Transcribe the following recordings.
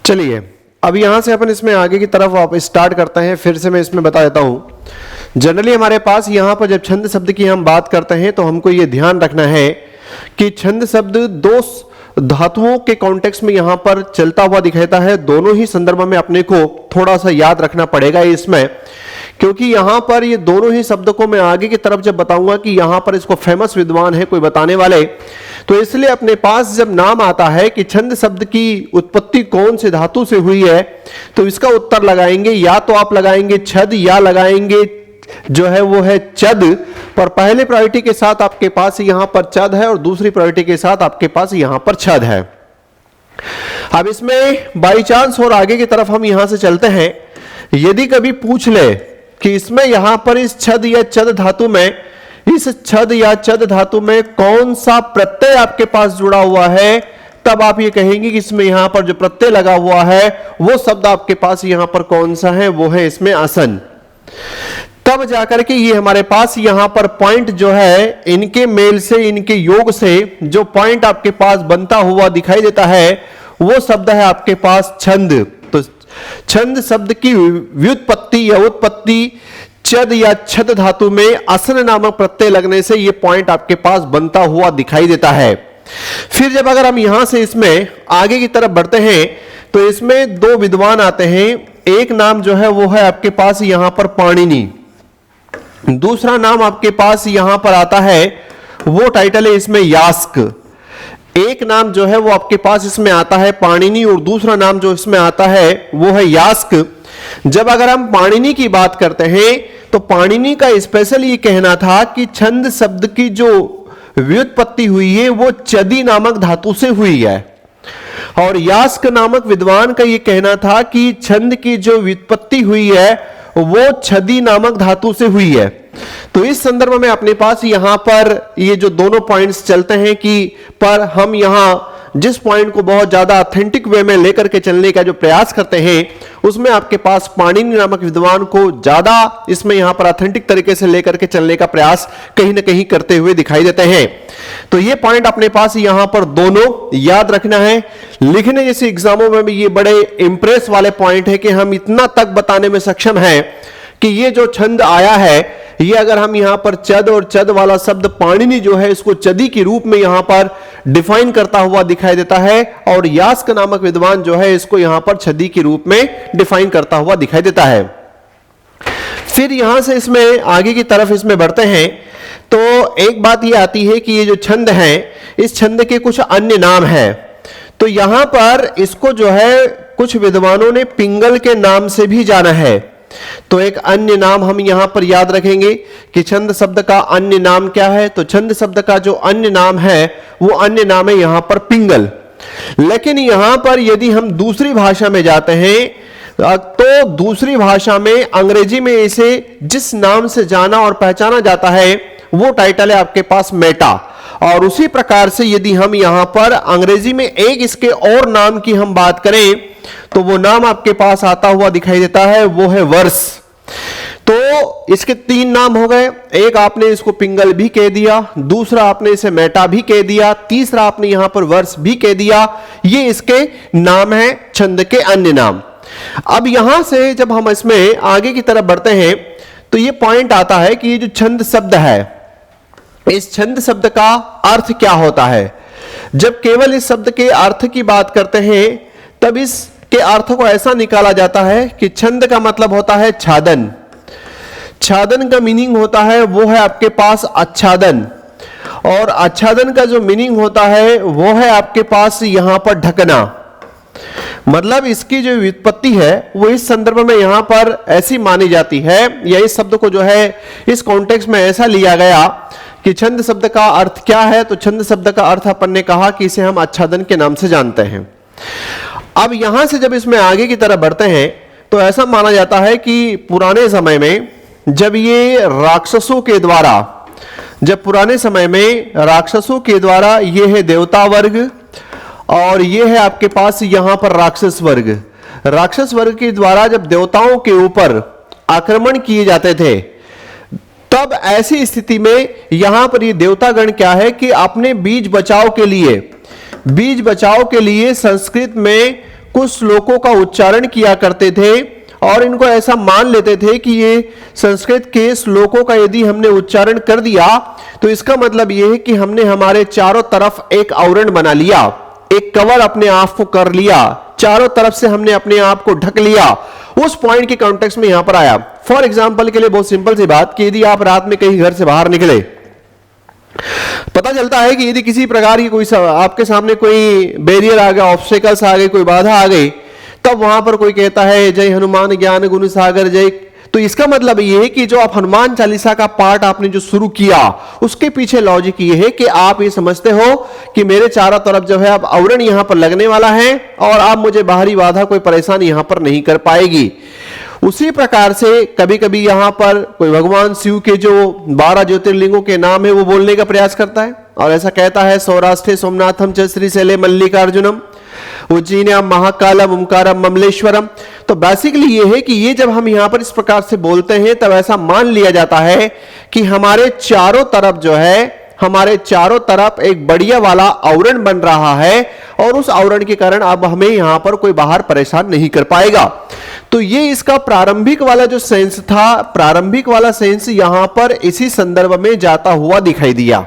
चलिए अब यहां से अपन इसमें आगे की तरफ आप स्टार्ट करते हैं। फिर से मैं इसमें बता देता हूं। जनरली हमारे पास यहां पर जब छंद शब्द की हम बात करते हैं तो हमको ये ध्यान रखना है कि छंद शब्द दो धातुओं के कॉन्टेक्स्ट में यहां पर चलता हुआ दिखाता है। दोनों ही संदर्भ में अपने को थोड़ा सा याद रखना पड़ेगा इसमें, क्योंकि यहां पर ये दोनों ही शब्दों को मैं आगे की तरफ जब बताऊंगा कि यहां पर इसको फेमस विद्वान है कोई बताने वाले, तो इसलिए अपने पास जब नाम आता है कि छंद शब्द की उत्पत्ति कौन से धातु से हुई है तो इसका उत्तर लगाएंगे या तो आप लगाएंगे छद या लगाएंगे जो है वो है चद। पर पहले प्रायोरिटी के साथ आपके पास यहां पर चद है और दूसरी प्रायोरिटी के साथ आपके पास यहां पर छद है। अब इसमें बाई चांस और आगे की तरफ हम यहां से चलते हैं, यदि कभी पूछ ले कि इसमें यहां पर इस छद या चद धातु में, इस छद या चद धातु में कौन सा प्रत्यय आपके पास जुड़ा हुआ है, तब आप ये कहेंगे कि इसमें यहां पर जो प्रत्यय लगा हुआ है वो शब्द आपके पास यहां पर कौन सा है, वो है इसमें आसन। तब जाकर के ये हमारे पास यहां पर पॉइंट जो है इनके मेल से, इनके योग से जो पॉइंट आपके पास बनता हुआ दिखाई देता है वो शब्द है आपके पास छंद। तो छंद शब्द की व्युत्पत्ति या उत्पत्ति चद या छद धातु में असन नामक प्रत्यय लगने से ये पॉइंट आपके पास बनता हुआ दिखाई देता है। फिर जब अगर हम यहां से इसमें आगे की तरफ बढ़ते हैं तो इसमें दो विद्वान आते हैं। एक नाम जो है वो है आपके पास यहां पर पाणिनि, दूसरा नाम आपके पास यहां पर आता है वो टाइटल है इसमें यास्क। एक नाम जो है वो आपके पास इसमें आता है पाणिनि और दूसरा नाम जो इसमें आता है वो है यास्क। जब अगर हम पाणिनि की बात करते हैं तो पाणिनि का स्पेशल ये कहना था कि छंद शब्द की जो व्युत्पत्ति हुई है वो चदी नामक धातु से हुई है, और यास्क नामक विद्वान का ये कहना था कि छंद की जो व्युत्पत्ति हुई है वो छदी नामक धातु से हुई है। तो इस संदर्भ में अपने पास यहां पर ये जो दोनों पॉइंट्स चलते हैं कि पर हम यहां जिस पॉइंट को बहुत ज्यादा ऑथेंटिक वे में लेकर के चलने का जो प्रयास करते हैं उसमें आपके पास पाणिनि नामक विद्वान को ज्यादा इसमें यहां पर ऑथेंटिक तरीके से लेकर के चलने का प्रयास कहीं ना कहीं करते हुए दिखाई देते हैं। तो ये पॉइंट अपने पास यहां पर दोनों याद रखना है। लिखने जैसे एग्जामों में भी ये बड़े इंप्रेस वाले पॉइंट है कि हम इतना तक बताने में सक्षम हैं कि ये जो छंद आया है ये अगर हम यहां पर चद और चद वाला शब्द पाणिनि जो है इसको चदी के रूप में यहां पर डिफाइन करता हुआ दिखाई देता है, और यास्क नामक विद्वान जो है इसको यहां पर छदी के रूप में डिफाइन करता हुआ दिखाई देता है। फिर यहां से इसमें आगे की तरफ इसमें बढ़ते हैं तो एक बात ये आती है कि ये जो छंद है इस छंद के कुछ अन्य नाम हैं। तो यहां पर इसको जो है कुछ विद्वानों ने पिंगल के नाम से भी जाना है। तो एक अन्य नाम हम यहां पर याद रखेंगे कि छंद शब्द का अन्य नाम क्या है। तो छंद शब्द का जो अन्य नाम है वो अन्य नाम है यहां पर पिंगल। लेकिन यहां पर यदि हम दूसरी भाषा में जाते हैं तो दूसरी भाषा में अंग्रेजी में इसे जिस नाम से जाना और पहचाना जाता है वो टाइटल है आपके पास मेटा। और उसी प्रकार से यदि हम यहां पर अंग्रेजी में एक इसके और नाम की हम बात करें तो वो नाम आपके पास आता हुआ दिखाई देता है, वो है वर्स। तो इसके तीन नाम हो गए, एक आपने इसको पिंगल भी कह दिया, दूसरा आपने इसे मेटा भी कह दिया, तीसरा आपने यहां पर वर्स भी कह दिया। ये इसके नाम है छंद के अन्य नाम। अब यहां से जब हम इसमें आगे की तरफ बढ़ते हैं तो ये पॉइंट आता है कि ये जो छंद शब्द है इस छंद शब्द का अर्थ क्या होता है। जब केवल इस शब्द के अर्थ की बात करते हैं तब इसके अर्थ को ऐसा निकाला जाता है कि छंद का मतलब होता है छादन, छादन का मीनिंग होता है वो है आपके पास आच्छादन, और आच्छादन का जो मीनिंग होता है वो है आपके पास यहां पर ढकना। मतलब इसकी जो व्युत्पत्ति है वो इस संदर्भ में यहां पर ऐसी मानी जाती है, या इस शब्द को जो है इस कॉन्टेक्स्ट में ऐसा लिया गया कि छंद शब्द का अर्थ क्या है। तो छंद शब्द का अर्थ अपन ने कहा कि इसे हम आच्छादन के नाम से जानते हैं। अब यहां से जब इसमें आगे की तरफ बढ़ते हैं तो ऐसा माना जाता है कि पुराने समय में जब ये राक्षसों के द्वारा, जब पुराने समय में राक्षसों के द्वारा ये है देवता वर्ग और ये है आपके पास यहां पर राक्षस वर्ग, राक्षस वर्ग के द्वारा जब देवताओं के ऊपर आक्रमण किए जाते थे तब ऐसी स्थिति में यहां पर ये देवतागण क्या है कि अपने बीज बचाव के लिए संस्कृत में कुछ श्लोकों का उच्चारण किया करते थे और इनको ऐसा मान लेते थे कि ये संस्कृत के श्लोकों का यदि हमने उच्चारण कर दिया तो इसका मतलब ये है कि हमने हमारे चारों तरफ एक आवरण बना लिया, एक कवर अपने आप को कर लिया, चारों तरफ से हमने अपने आप को ढक लिया। उस पॉइंट के कॉन्टेक्स्ट में यहां पर आया। फॉर एग्जाम्पल के लिए बहुत सिंपल सी बात कि यदि आप रात में कहीं घर से बाहर निकले, पता चलता है कि यदि किसी प्रकार की कोई आपके सामने कोई बैरियर आ गया, ऑब्स्टेकल्स आ गए, कोई बाधा आ गई, तब वहां पर कोई कहता है जय हनुमान ज्ञान गुण सागर जय। तो इसका मतलब ये है कि जो आप हनुमान चालीसा का पाठ आपने जो शुरू किया उसके पीछे लॉजिक ये है कि आप ये समझते हो कि मेरे चारों तरफ जो है अब आवरण यहां पर लगने वाला है और अब मुझे बाहरी बाधा कोई परेशानी यहां पर नहीं कर पाएगी। उसी प्रकार से कभी कभी यहां पर कोई भगवान शिव के जो 12 ज्योतिर्लिंगों के नाम है वो बोलने का प्रयास करता है और ऐसा कहता है सौराष्ट्रे सोमनाथम च श्रीशैले मल्लिकार्जुनम उज्जैनम महाकालम ओंकारम ममलेश्वरम। तो बेसिकली ये है कि ये जब हम यहां पर इस प्रकार से बोलते हैं तब ऐसा मान लिया जाता है कि हमारे चारों तरफ जो है, हमारे चारों तरफ एक बढ़िया वाला आवरण बन रहा है और उस आवरण के कारण अब हमें यहां पर कोई बाहर परेशान नहीं कर पाएगा। तो ये इसका प्रारंभिक वाला जो सेंस था, प्रारंभिक वाला सेंस यहां पर इसी संदर्भ में जाता हुआ दिखाई दिया।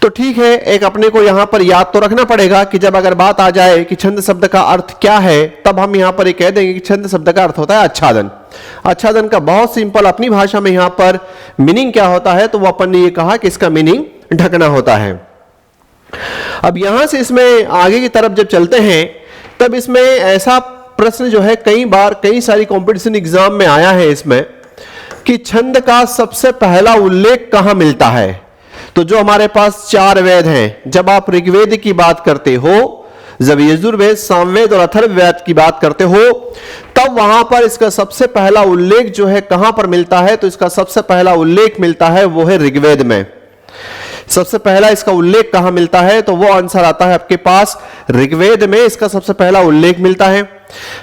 तो ठीक है, एक अपने को यहां पर याद तो रखना पड़ेगा कि जब अगर बात आ जाए कि छंद शब्द का अर्थ क्या है, तब हम यहां पर ये कह देंगे कि छंद शब्द का अर्थ होता है आच्छादन। आच्छादन का बहुत सिंपल अपनी भाषा में यहां पर मीनिंग क्या होता है, तो वो अपन ने ये कहा कि इसका मीनिंग ढकना होता है। अब यहां से इसमें आगे की तरफ जब चलते हैं तब इसमें ऐसा प्रश्न जो है कई बार कई सारी कंपटीशन एग्जाम में आया है इसमें कि छंद का सबसे पहला उल्लेख कहां मिलता है। तो जो हमारे पास 4 वेद हैं, जब आप ऋग्वेद की बात करते हो, जब यजुर्वेद, सामवेद और अथर्ववेद की बात करते हो, तब वहां पर इसका सबसे पहला उल्लेख जो है कहां पर मिलता है, तो इसका सबसे पहला उल्लेख मिलता है वो है ऋग्वेद में। सबसे पहला इसका उल्लेख कहां मिलता है, तो वो आंसर आता है आपके पास ऋग्वेद में, इसका सबसे पहला उल्लेख मिलता है।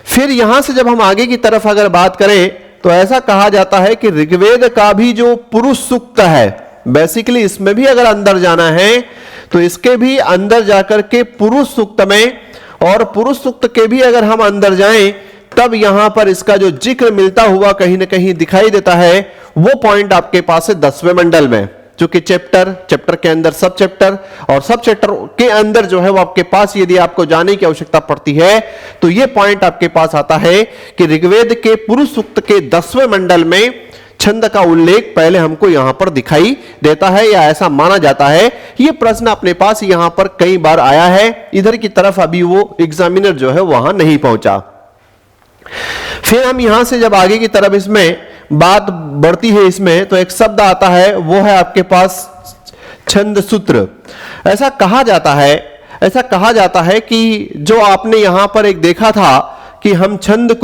फिर यहां से जब हम आगे की तरफ अगर बात करें तो ऐसा कहा जाता है कि ऋग्वेद का भी जो पुरुष सूक्त है, बेसिकली इसमें भी अगर अंदर जाना है तो इसके भी अंदर जाकर के पुरुष सूक्त में, और पुरुष सूक्त के भी अगर हम अंदर जाएं तब यहां पर इसका जो जिक्र मिलता हुआ कहीं ना कहीं दिखाई देता है, वो पॉइंट आपके पास है 10वें मंडल में। चूंकि चैप्टर के अंदर सब चैप्टर और सब चैप्टर के अंदर जो है वो आपके पास यदि आपको जाने की आवश्यकता पड़ती है तो ये पॉइंट आपके पास आता है कि ऋग्वेद के पुरुष सूक्त के 10वें मंडल में छंद का उल्लेख पहले हमको यहां पर दिखाई देता है या ऐसा माना जाता है। यह प्रश्न अपने पास यहां पर कई बार आया है, इधर की तरफ अभी वो एग्जामिनर जो है वहां नहीं पहुंचा। फिर हम यहां से जब आगे की तरफ इसमें बात बढ़ती है इसमें, तो एक शब्द आता है वो है आपके पास छंद सूत्र। ऐसा कहा जाता है कि जो आपने यहां पर एक देखा था कि हम छंद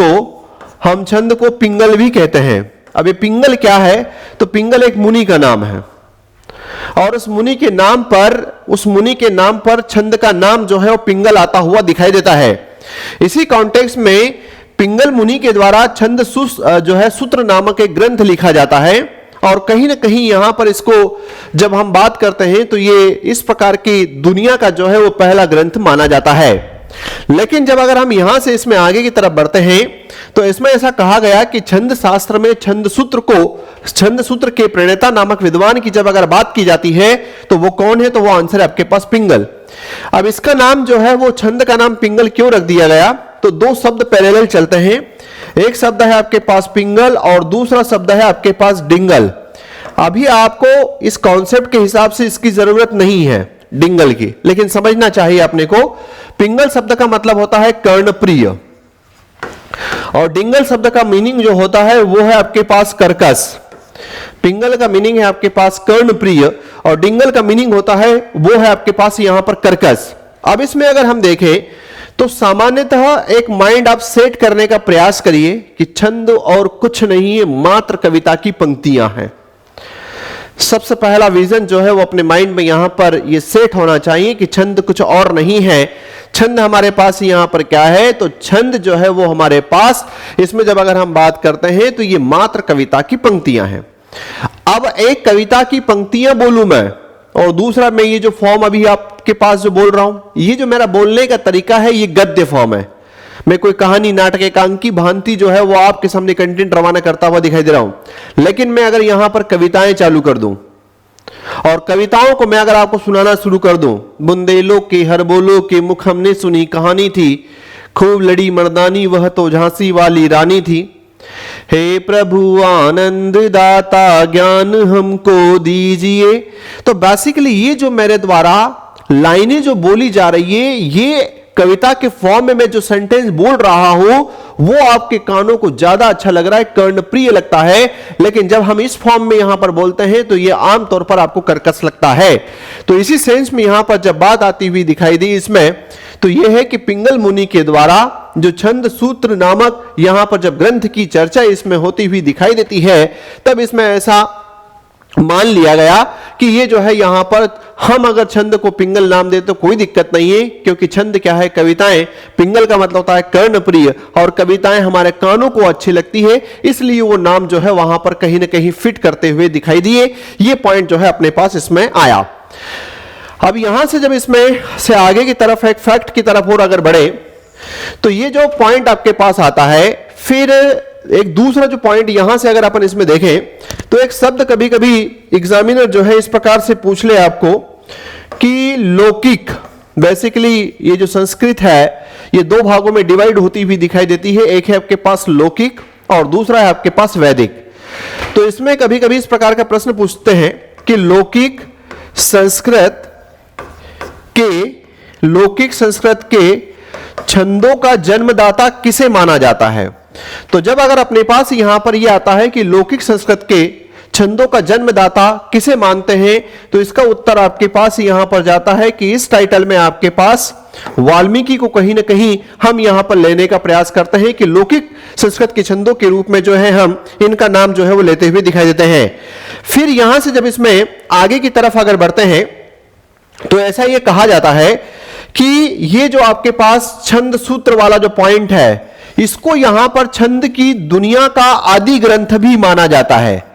को पिंगल भी कहते हैं। अब ये पिंगल क्या है, तो पिंगल एक मुनि का नाम है और उस मुनि के नाम पर छंद का नाम जो है वो पिंगल आता हुआ दिखाई देता है। इसी कॉन्टेक्स्ट में पिंगल मुनि के द्वारा छंद जो है सूत्र नामक एक ग्रंथ लिखा जाता है और कहीं ना कहीं यहां पर इसको जब हम बात करते हैं तो ये इस प्रकार की दुनिया का जो है वो पहला ग्रंथ माना जाता है। लेकिन जब अगर हम यहां से इसमें आगे की तरफ बढ़ते हैं तो इसमें ऐसा कहा गया कि छंद शास्त्र में छंद सूत्र के प्रणेता नामक विद्वान की जब अगर बात की जाती है तो वो कौन है, तो वो आंसर है आपके पास पिंगल। अब इसका नाम जो है वो छंद का नाम पिंगल क्यों रख दिया गया, तो 2 शब्द पैरेलल चलते हैं। एक शब्द है आपके पास पिंगल और दूसरा शब्द है आपके पास डिंगल। अभी आपको इस कॉन्सेप्ट के हिसाब से इसकी जरूरत नहीं है डिंगल की, लेकिन समझना चाहिए अपने को। पिंगल शब्द का मतलब होता है कर्णप्रिय और डिंगल शब्द का मीनिंग जो होता है वो है आपके पास कर्कश। पिंगल का मीनिंग है आपके पास कर्णप्रिय और डिंगल का मीनिंग होता है वो है आपके पास यहां पर कर्कश। अब इसमें अगर हम देखें तो सामान्यतः एक माइंड आप सेट करने का प्रयास करिए कि छंद और कुछ नहीं है, मात्र कविता की पंक्तियां हैं। सबसे पहला विजन जो है वो अपने माइंड में यहां पर ये सेट होना चाहिए कि छंद कुछ और नहीं है। छंद हमारे पास यहां पर क्या है, तो छंद जो है वो हमारे पास इसमें जब अगर हम बात करते हैं तो ये मात्र कविता की पंक्तियां हैं। अब एक कविता की पंक्तियां बोलूं मैं और दूसरा मैं ये जो फॉर्म अभी आपके पास जो बोल रहा हूं, ये जो मेरा बोलने का तरीका है ये गद्य फॉर्म है। मैं कोई कहानी, नाटक, एकांकी भांति जो है वो आपके सामने कंटेंट रवाना करता हुआ दिखाई दे रहा हूं। लेकिन मैं अगर यहां पर कविताएं चालू कर दूं और कविताओं को मैं अगर आपको सुनाना शुरू कर दूं, बुंदेलो के हर बोलो के मुख हमने सुनी कहानी थी, खूब लड़ी मर्दानी वह तो झांसी वाली रानी थी, हे प्रभु आनंद दाता ज्ञान हमको दीजिए। तो बेसिकली ये जो मेरे द्वारा लाइनें जो बोली जा रही है, ये कविता के फॉर्म में मैं जो सेंटेंस बोल रहा हूं वो आपके कानों को ज्यादा अच्छा लग रहा है, कर्णप्रिय लगता है। लेकिन जब हम इस फॉर्म में यहां पर बोलते हैं तो ये आमतौर पर आपको कर्कश लगता है। तो इसी सेंस में यहां पर जब बात आती हुई दिखाई दी इसमें, तो यह है कि पिंगल मुनि के द्वारा जो छंद सूत्र नामक यहां पर जब ग्रंथ की चर्चा इसमें होती हुई दिखाई देती है, तब इसमें ऐसा मान लिया गया कि ये जो है यहां पर हम अगर छंद को पिंगल नाम दे तो कोई दिक्कत नहीं है, क्योंकि छंद क्या है, कविताएं। पिंगल का मतलब होता है कर्णप्रिय, और कविताएं हमारे कानों को अच्छी लगती है, इसलिए वो नाम जो है वहां पर कहीं ना कहीं फिट करते हुए दिखाई दिए। ये पॉइंट जो है अपने पास इसमें आया। अब यहां से जब इसमें से आगे की तरफ एक फैक्ट की तरफ और अगर बढ़े, तो ये जो पॉइंट आपके पास आता है, फिर एक दूसरा जो पॉइंट यहां से अगर अपन इसमें देखें तो एक शब्द कभी कभी एग्जामिनर जो है इस प्रकार से पूछ ले आपको कि लौकिक। बेसिकली ये जो संस्कृत है ये दो भागों में डिवाइड होती हुई दिखाई देती है, एक है आपके पास लौकिक और दूसरा है आपके पास वैदिक। तो इसमें कभी कभी इस प्रकार का प्रश्न पूछते हैं कि लौकिक संस्कृत के छंदों का जन्मदाता किसे माना जाता है। तो जब अगर अपने पास यहां पर यह आता है कि लौकिक संस्कृत के छंदों का जन्मदाता किसे मानते हैं, तो इसका उत्तर आपके पास यहां पर जाता है कि इस टाइटल में आपके पास वाल्मीकि को कहीं ना कहीं हम यहां पर लेने का प्रयास करते हैं कि लौकिक संस्कृत के छंदों के रूप में जो है हम इनका नाम जो है वो लेते हुए दिखाई देते हैं। फिर यहां से जब इसमें आगे की तरफ अगर बढ़ते हैं तो ऐसा यह कहा जाता है कि ये जो आपके पास छंद सूत्र वाला जो पॉइंट है, इसको यहां पर छंद की दुनिया का आदि ग्रंथ भी माना जाता है।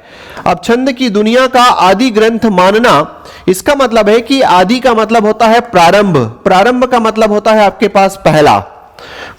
अब छंद की दुनिया का आदि ग्रंथ मानना, इसका मतलब है कि आदि का मतलब होता है प्रारंभ, प्रारंभ का मतलब होता है आपके पास पहला,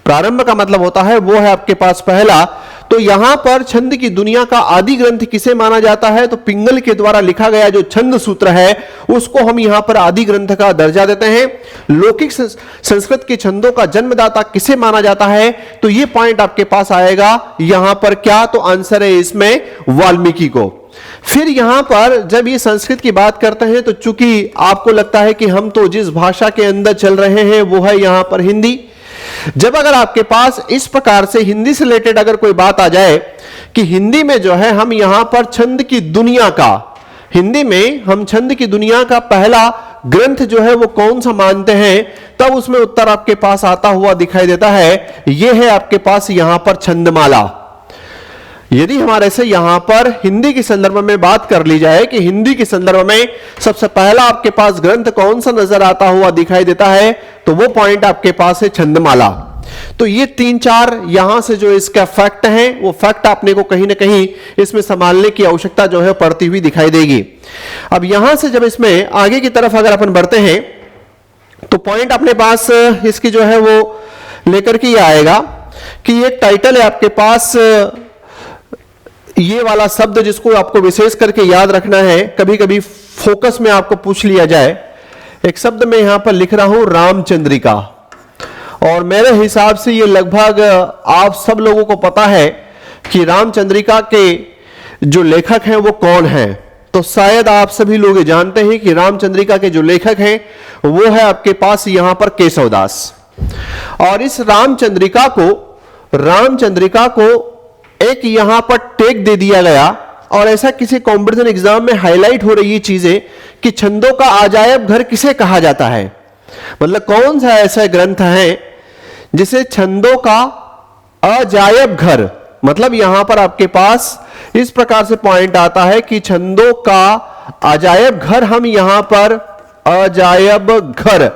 प्रारंभ का मतलब होता है वो है आपके पास पहला। तो यहां पर छंद की दुनिया का आदि ग्रंथ किसे माना जाता है, तो पिंगल के द्वारा लिखा गया जो छंद सूत्र है उसको हम यहां पर आदि ग्रंथ का दर्जा देते हैं। लौकिक संस्कृत के छंदों का जन्मदाता किसे माना जाता है, तो यह पॉइंट आपके पास आएगा यहां पर क्या, तो आंसर है इसमें वाल्मीकि को। फिर यहां पर जब ये संस्कृत की बात करते हैं तो चूंकि आपको लगता है कि हम तो जिस भाषा के अंदर चल रहे हैं वो है यहां पर हिंदी। जब अगर आपके पास इस प्रकार से हिंदी से रिलेटेड अगर कोई बात आ जाए कि हिंदी में जो है हम यहां पर छंद की दुनिया का, हिंदी में हम छंद की दुनिया का पहला ग्रंथ जो है वो कौन सा मानते हैं, तब उसमें उत्तर आपके पास आता हुआ दिखाई देता है, यह है आपके पास यहां पर छंदमाला। यदि हमारे से यहां पर हिंदी के संदर्भ में बात कर ली जाए कि हिंदी के संदर्भ में सबसे पहला आपके पास ग्रंथ कौन सा नजर आता हुआ दिखाई देता है, तो वो पॉइंट आपके पास है छंदमाला। तो ये 3-4 यहां से जो इसका फैक्ट है वो फैक्ट आपने को कहीं ना कहीं इसमें संभालने की आवश्यकता जो है पड़ती हुई दिखाई देगी। अब यहां से जब इसमें आगे की तरफ अगर अपन बढ़ते हैं तो पॉइंट अपने पास इसकी जो है वो लेकर के आएगा कि एक टाइटल है आपके पास, ये वाला शब्द जिसको आपको विशेष करके याद रखना है, कभी कभी फोकस में आपको पूछ लिया जाए। एक शब्द मैं यहां पर लिख रहा हूं रामचंद्रिका, और मेरे हिसाब से ये लगभग आप सब लोगों को पता है कि रामचंद्रिका के जो लेखक हैं वो कौन हैं। तो शायद आप सभी लोग जानते हैं कि रामचंद्रिका के जो लेखक हैं वो है आपके पास यहां पर केशवदास। और इस रामचंद्रिका को एक यहां पर टेक दे दिया गया, और ऐसा किसी कॉम्पिटिशन एग्जाम में हाईलाइट हो रही है चीजें कि छंदों का अजायब घर किसे कहा जाता है, मतलब कौन सा ऐसा ग्रंथ है जिसे छंदों का अजायब घर, मतलब यहां पर आपके पास इस प्रकार से पॉइंट आता है कि छंदों का अजायब घर हम यहां पर अजायब घर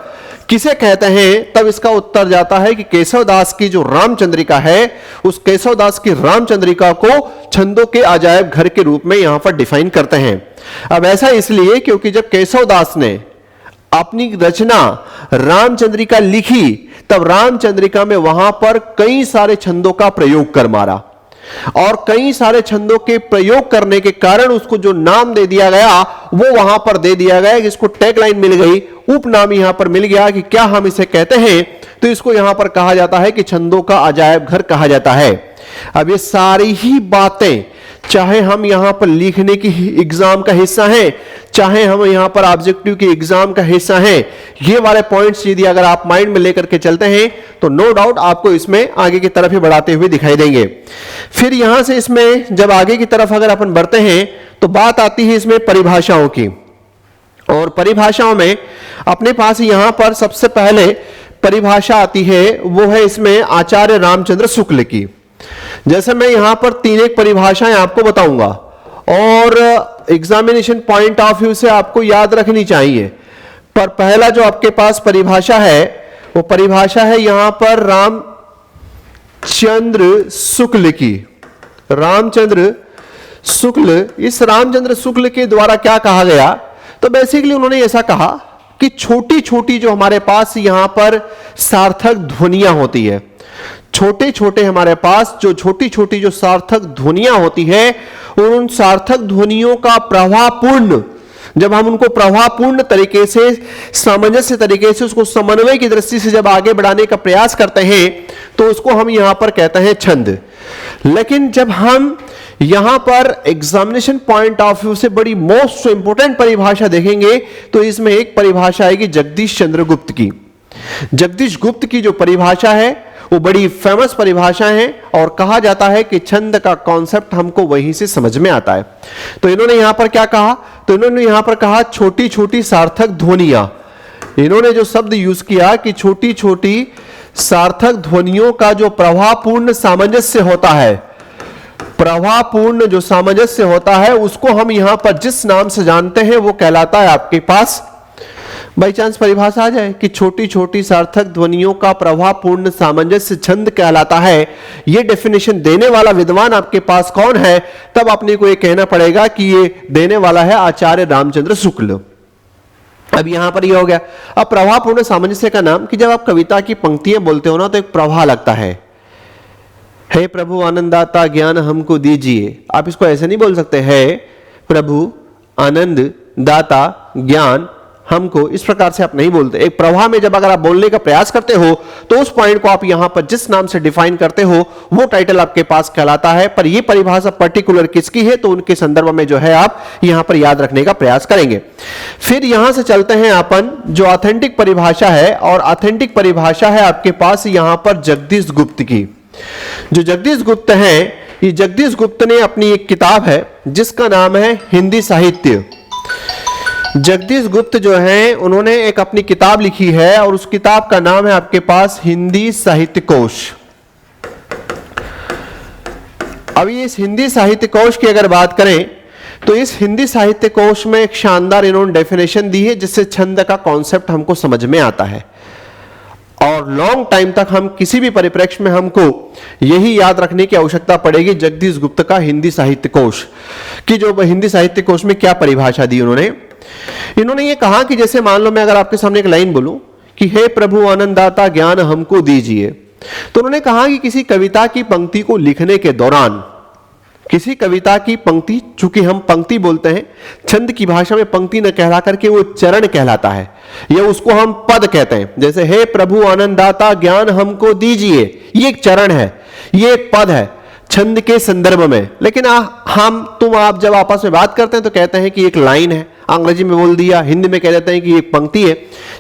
किसे कहते हैं, तब इसका उत्तर जाता है कि केशवदास की जो रामचंद्रिका है उस केशवदास की रामचंद्रिका को छंदों के अजायब घर के रूप में यहां पर डिफाइन करते हैं। अब ऐसा इसलिए क्योंकि जब केशवदास ने अपनी रचना रामचंद्रिका लिखी तब रामचंद्रिका में वहां पर कई सारे छंदों का प्रयोग कर मारा, और कई सारे छंदों के प्रयोग करने के कारण उसको जो नाम दे दिया गया वो वहां पर दे दिया गया, इसको टैगलाइन मिल गई, उपनाम यहां पर मिल गया कि क्या हम इसे कहते हैं, तो इसको यहां पर कहा जाता है कि छंदों का अजायब घर कहा जाता है। अब ये सारी ही बातें चाहे हम यहां पर लिखने की एग्जाम का हिस्सा हैं, चाहे हम यहां पर ऑब्जेक्टिव के एग्जाम का हिस्सा हैं, ये वाले पॉइंट्स यदि अगर आप माइंड में लेकर के चलते हैं तो नो डाउट आपको इसमें आगे की तरफ ही बढ़ाते हुए दिखाई देंगे। फिर यहां से इसमें जब आगे की तरफ अगर अपन बढ़ते हैं तो बात आती है इसमें परिभाषाओं की, और परिभाषाओं में अपने पास यहां पर सबसे पहले परिभाषा आती है वो है इसमें आचार्य रामचंद्र शुक्ल की। जैसे मैं यहां पर 3 एक परिभाषाएं आपको बताऊंगा और एग्जामिनेशन पॉइंट ऑफ व्यू से आपको याद रखनी चाहिए, पर पहला जो आपके पास परिभाषा है वो परिभाषा है यहां पर रामचंद्र शुक्ल की। रामचंद्र शुक्ल, इस रामचंद्र शुक्ल के द्वारा क्या कहा गया, तो बेसिकली उन्होंने ऐसा कहा कि छोटी छोटी जो हमारे पास यहां पर सार्थक ध्वनियां होती है, छोटे छोटे हमारे पास जो छोटी छोटी जो सार्थक ध्वनियां होती है, उन सार्थक ध्वनियों का प्रभावपूर्ण, जब हम उनको प्रभावपूर्ण तरीके से सामंजस्य तरीके से उसको समन्वय की दृष्टि से जब आगे बढ़ाने का प्रयास करते हैं तो उसको हम यहां पर कहते हैं छंद। लेकिन जब हम यहां पर एग्जामिनेशन पॉइंट ऑफ व्यू से बड़ी मोस्ट इंपोर्टेंट परिभाषा देखेंगे तो इसमें एक परिभाषा आएगी जगदीश चंद्र गुप्त की। जगदीश गुप्त की जो परिभाषा है वो बड़ी फेमस परिभाषा है और कहा जाता है कि छंद का कॉन्सेप्ट हमको वहीं से समझ में आता है। तो इन्होंने यहां पर क्या कहा, तो इन्होंने यहां पर कहा छोटी छोटी सार्थक ध्वनियां। इन्होंने जो शब्द यूज किया कि छोटी छोटी सार्थक ध्वनियों का जो प्रभावपूर्ण सामंजस्य होता है, प्रभावपूर्ण जो सामंजस्य होता है उसको हम यहां पर जिस नाम से जानते हैं वो कहलाता है आपके पास, बाई चांस परिभाषा आ जाए कि छोटी छोटी सार्थक ध्वनियों का प्रभावपूर्ण सामंजस्य छंद कहलाता है, ये डेफिनेशन देने वाला विद्वान आपके पास कौन है, तब अपने को ये कहना पड़ेगा कि ये देने वाला है आचार्य रामचंद्र शुक्ल। अब यहां पर ये हो गया। अब प्रभावपूर्ण सामंजस्य का नाम, कि जब आप कविता की पंक्तियां बोलते हो ना तो एक प्रवाह लगता है, हे प्रभु आनंददाता ज्ञान हमको दीजिए। आप इसको ऐसे नहीं बोल सकते, हे प्रभु आनंद दाता ज्ञान हमको, इस प्रकार से आप नहीं बोलते। एक प्रवाह में जब अगर आप बोलने का प्रयास करते हो तो उस पॉइंट को आप यहां पर जिस नाम से डिफाइन करते हो वो टाइटल आपके पास कहलाता है। पर ये परिभाषा पर्टिकुलर किसकी है तो उनके संदर्भ में जो है आप यहां पर याद रखने का प्रयास करेंगे। फिर यहां से चलते हैं अपन जो ऑथेंटिक परिभाषा है, और ऑथेंटिक परिभाषा है आपके पास यहां पर जगदीश गुप्त की। जो जगदीश गुप्त हैं, ये जगदीश गुप्त ने अपनी एक किताब है जिसका नाम है हिंदी साहित्य। जगदीश गुप्त जो हैं उन्होंने एक अपनी किताब लिखी है और उस किताब का नाम है आपके पास हिंदी साहित्य कोश। अब इस हिंदी साहित्य कोश की अगर बात करें तो इस हिंदी साहित्य कोश में एक शानदार इन्होंने डेफिनेशन दी है जिससे छंद का कॉन्सेप्ट हमको समझ में आता है, और लॉन्ग टाइम तक हम किसी भी परिप्रेक्ष्य में हमको यही याद रखने की आवश्यकता पड़ेगी जगदीश गुप्त का हिंदी साहित्य कोश की। जो हिंदी साहित्य कोश में क्या परिभाषा दी इन्होंने ये कहा कि जैसे मान लो मैं अगर आपके सामने एक लाइन बोलूं कि हे प्रभु आनंददाता ज्ञान हमको दीजिए, तो उन्होंने कहा कि किसी कविता की पंक्ति को लिखने के दौरान, किसी कविता की पंक्ति, चूंकि हम पंक्ति बोलते हैं, छंद की भाषा में पंक्ति न कहला करके वो चरण कहलाता है, या उसको हम पद कहते हैं। जैसे हे प्रभु आनंददाता ज्ञान हमको दीजिए, ये एक चरण है, ये एक पद है छंद के संदर्भ में। लेकिन आप जब आपस में बात करते हैं तो कहते हैं कि एक लाइन है, अंग्रेजी में बोल दिया, हिंदी में कह देते हैं कि एक पंक्ति है,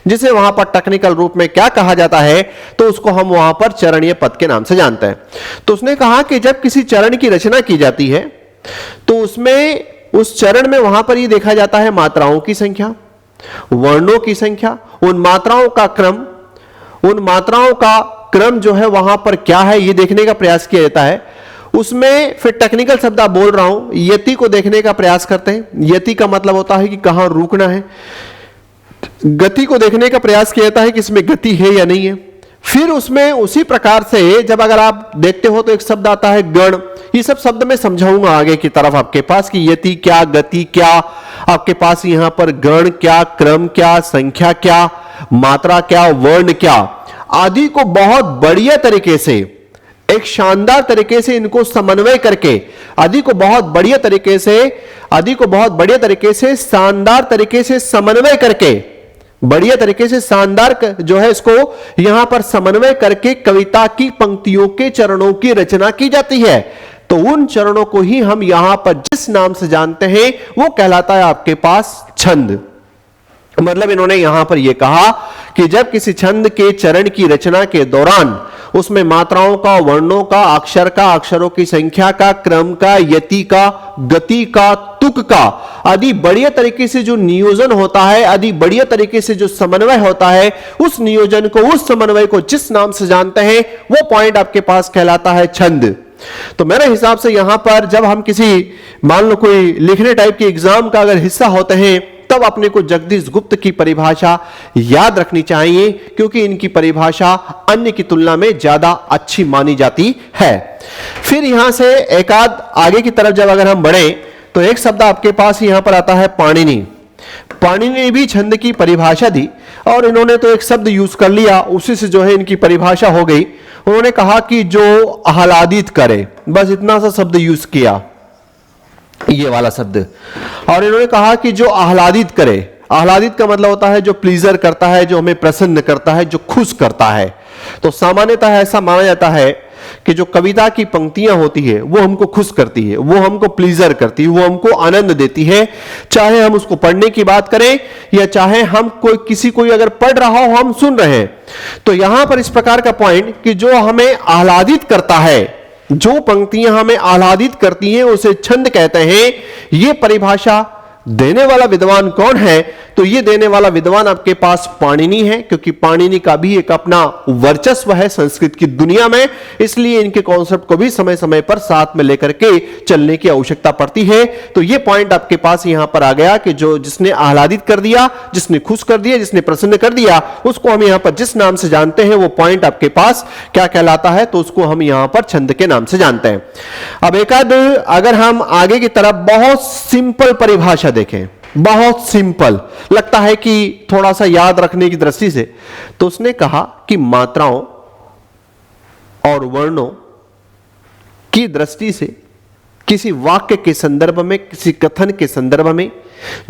जिसे वहां पर टेक्निकल रूप में क्या कहा जाता है तो उसको हम वहां पर चरण या पद के नाम से जानते हैं। तो उसने कहा कि जब किसी चरण की रचना की जाती है तो उसमें उस चरण में वहां पर ये देखा जाता है मात्राओं की संख्या, वर्णों की संख्या, उन मात्राओं का क्रम जो है वहां पर क्या है ये देखने का प्रयास किया जाता है। उसमें फिर टेक्निकल शब्द आप बोल रहा हूं, यति को देखने का प्रयास करते हैं। यति का मतलब होता है कि कहां रुकना है। गति को देखने का प्रयास किया जाता है कि इसमें गति है या नहीं है। फिर उसमें उसी प्रकार से जब अगर आप देखते हो तो एक शब्द आता है गण। ये सब शब्द मैं समझाऊंगा आगे की तरफ आपके पास कि यति क्या, गति क्या, आपके पास यहां पर गण क्या, क्रम क्या, संख्या क्या, मात्रा क्या, वर्ण क्या। आदि को बहुत बढ़िया तरीके से, एक शानदार तरीके से इनको समन्वय करके, आदि को बहुत बढ़िया तरीके से शानदार तरीके से समन्वय करके, बढ़िया तरीके से शानदार जो है इसको यहां पर समन्वय करके कविता की पंक्तियों के चरणों की रचना की जाती है। तो उन चरणों को ही हम यहां पर जिस नाम से जानते हैं वो कहलाता है आपके पास छंद। मतलब इन्होंने यहां पर यह कहा कि जब किसी छंद के चरण की रचना के दौरान उसमें मात्राओं का, वर्णों का, अक्षर का, अक्षरों की संख्या का, क्रम का, यति का, गति का, तुक का आदि बढ़िया तरीके से जो नियोजन होता है, आदि बढ़िया तरीके से जो समन्वय होता है, उस नियोजन को, उस समन्वय को जिस नाम से जानते हैं वो पॉइंट आपके पास कहलाता है छंद। तो मेरे हिसाब से यहां पर जब हम किसी मान लो कोई लिखने टाइप के एग्जाम का अगर हिस्सा होते हैं तब अपने को जगदीश गुप्त की परिभाषा याद रखनी चाहिए, क्योंकि इनकी परिभाषा अन्य की तुलना में ज्यादा अच्छी मानी जाती है। फिर यहां से एक आध आगे की तरफ जब अगर हम बढ़े तो एक शब्द आपके पास यहां पर आता है पाणिनि। पाणिनि ने भी छंद की परिभाषा दी और इन्होंने तो एक शब्द यूज कर लिया, उसी से जो है इनकी परिभाषा हो गई। उन्होंने कहा कि जो आह्लादित करे, बस इतना सा शब्द यूज किया, ये वाला शब्द। और इन्होंने कहा कि जो आह्लादित करे, आह्लादित का मतलब होता है जो प्लीजर करता है, जो हमें प्रसन्न करता है, जो खुश करता है। तो सामान्यतः ऐसा माना जाता है कि जो कविता की पंक्तियां होती है वो हमको खुश करती है, वो हमको प्लीजर करती है, वो हमको आनंद देती है। चाहे हम उसको पढ़ने की बात करें या चाहे हम कोई अगर पढ़ रहा हो, हम सुन रहे हैं। तो यहां पर इस प्रकार का पॉइंट कि जो हमें आह्लादित करता है, जो पंक्तियां हमें आह्लादित करती हैं उसे छंद कहते हैं। ये परिभाषा देने वाला विद्वान कौन है? तो ये देने वाला विद्वान आपके पास पाणिनि है, क्योंकि पाणिनि का भी एक अपना वर्चस्व है संस्कृत की दुनिया में, इसलिए इनके कॉन्सेप्ट को भी समय समय पर साथ में लेकर के चलने की आवश्यकता पड़ती है। तो ये पॉइंट आपके पास यहां पर आ गया कि जो जिसने आह्लादित कर दिया, जिसने खुश कर दिया, जिसने प्रसन्न कर दिया, उसको हम यहां पर जिस नाम से जानते हैं वो पॉइंट आपके पास क्या कहलाता है? तो उसको हम यहां पर छंद के नाम से जानते हैं। अब एक आध अगर हम आगे की तरफ बहुत सिंपल परिभाषा देखें, बहुत सिंपल लगता है कि थोड़ा सा याद रखने की दृष्टि से, तो उसने कहा कि मात्राओं और वर्णों की दृष्टि से किसी वाक्य के संदर्भ में, किसी कथन के संदर्भ में